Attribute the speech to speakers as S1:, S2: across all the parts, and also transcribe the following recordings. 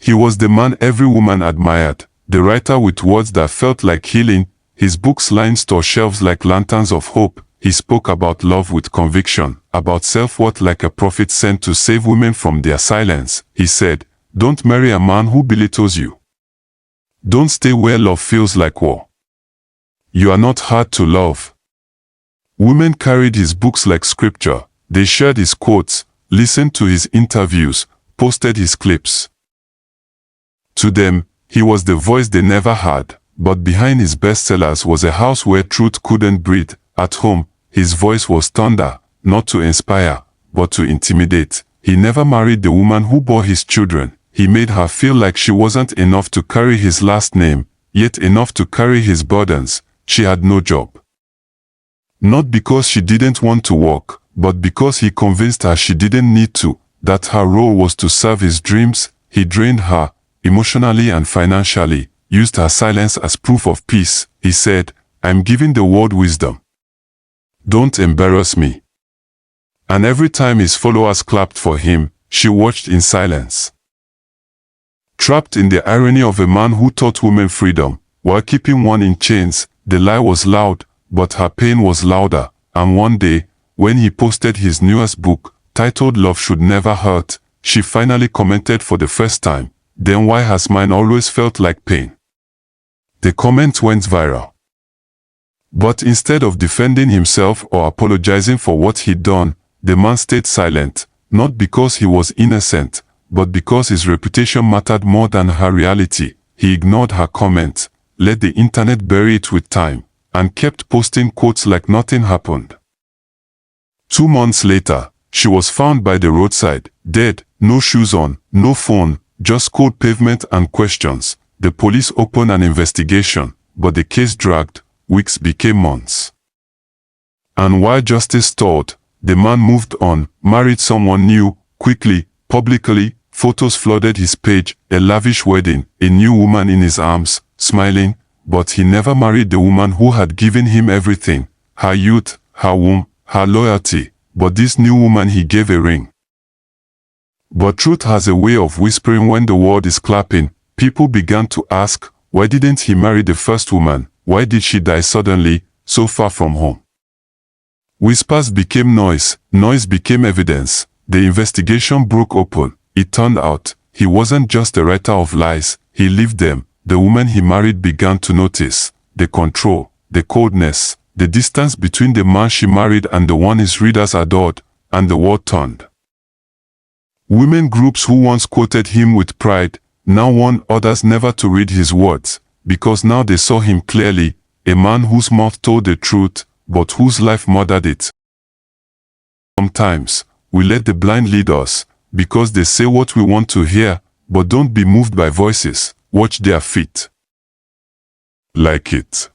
S1: He was the man every woman admired, the writer with words that felt like healing. His books lined store shelves like lanterns of hope. He spoke about love with conviction, about self-worth like a prophet sent to save women from their silence. He said, "Don't marry a man who belittles you. Don't stay where love feels like war. You are not hard to love." Women carried his books like scripture. They shared his quotes, listened to his interviews, posted his clips. To them, he was the voice they never had, but behind his bestsellers was a house where truth couldn't breathe. At home, his voice was thunder, not to inspire, but to intimidate. He never married the woman who bore his children. He made her feel like she wasn't enough to carry his last name, yet enough to carry his burdens. She had no job. Not because she didn't want to work, but because he convinced her she didn't need to, that her role was to serve his dreams. He drained her, emotionally and financially, used her silence as proof of peace. He said, "I'm giving the world wisdom. Don't embarrass me." And every time his followers clapped for him, she watched in silence. Trapped in the irony of a man who taught women freedom, while keeping one in chains, the lie was loud, but her pain was louder. And one day, when he posted his newest book, titled Love Should Never Hurt, she finally commented for the first time, "Then why has mine always felt like pain?" The comment went viral. But instead of defending himself or apologizing for what he'd done, the man stayed silent, not because he was innocent, but because his reputation mattered more than her reality. He ignored her comment, let the internet bury it with time, and kept posting quotes like nothing happened. 2 months later, she was found by the roadside, dead, no shoes on, no phone, just cold pavement and questions. The police opened an investigation, but the case dragged. Weeks became months. And while justice stalled, the man moved on, married someone new, quickly, publicly. Photos flooded his page, a lavish wedding, a new woman in his arms, smiling, but he never married the woman who had given him everything, her youth, her womb, her loyalty, but this new woman he gave a ring. But truth has a way of whispering when the world is clapping. People began to ask, why didn't he marry the first woman? Why did she die suddenly, so far from home? Whispers became noise, noise became evidence. The investigation broke open. It turned out, he wasn't just a writer of lies, he lived them. The woman he married began to notice the control, the coldness, the distance between the man she married and the one his readers adored, and the world turned. Women groups who once quoted him with pride, now warned others never to read his words, because now they saw him clearly, a man whose mouth told the truth, but whose life murdered it. Sometimes, we let the blind lead us, because they say what we want to hear, but don't be moved by voices. Watch their feet. Like it.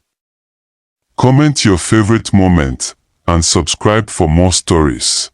S1: Comment your favorite moment, and subscribe for more stories.